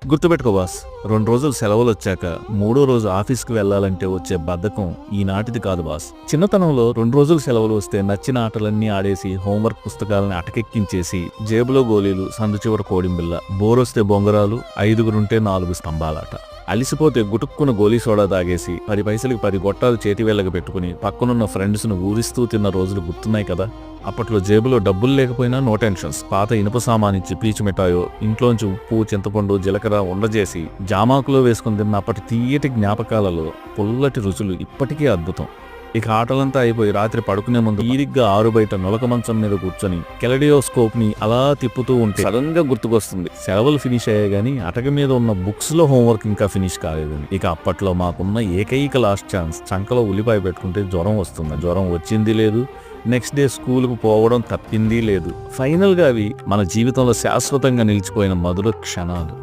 గుర్తుపెట్టుకో బాస్, 2 రోజులు సెలవులొచ్చాక మూడో రోజు ఆఫీస్కి వెళ్లాలంటే వచ్చే బద్ధకం ఈనాటిది కాదు బాస్. చిన్నతనంలో 2 రోజులు సెలవులు వస్తే నచ్చిన ఆటలన్నీ ఆడేసి హోంవర్క్ పుస్తకాలని అటకెక్కించేసి జేబులో గోళీలు, సందు చివర కోడింబిల్ల, బోరొస్తే బొంగరాలు, 5గురుంటే 4 స్తంభాలాట. అలిసిపోతే గుటుక్కున గోలీ సోడా తాగేసి 10 పైసలకి 10 గొట్టాలు చేతి వేళ్ళకి పెట్టుకుని పక్కనున్న ఫ్రెండ్స్ను ఊరిస్తూ తిన్న రోజులు గుర్తున్నాయి కదా. అప్పట్లో జేబులో డబ్బులు లేకపోయినా నో టెన్షన్స్. పాత ఇనుప సామానిచ్చి పీచు మిఠాయో, ఇంట్లోంచి ఉప్పు, చింతపండు, జీలకర్ర ఉండజేసి జామాకులో వేసుకుని తిన్న అప్పటి తీయటి జ్ఞాపకాలలో పుల్లటి రుచులు ఇప్పటికీ అద్భుతం. ఇక ఆటలంతా అయిపోయి రాత్రి పడుకునే ముందు తీరిగ్గా ఆరు బయట నులక మంచం మీద కూర్చొని కెలడియోస్కోప్ ని అలా తిప్పుతూ ఉంటే సడన్ గా గుర్తుకొస్తుంది, సెలవులు ఫినిష్ అయ్యాయి గానీ అటక మీద ఉన్న బుక్స్ లో హోంవర్క్ ఇంకా ఫినిష్ కాలేదని. ఇక అప్పట్లో మాకున్న ఏకైక లాస్ట్ ఛాన్స్, చంకలో ఉల్లిపాయ పెట్టుకుంటే జ్వరం వస్తుంది. జ్వరం వచ్చింది లేదు, నెక్స్ట్ డే స్కూల్కు పోవడం తప్పింది లేదు. ఫైనల్ గా అవి మన జీవితంలో శాశ్వతంగా నిలిచిపోయిన మధుర క్షణాలు.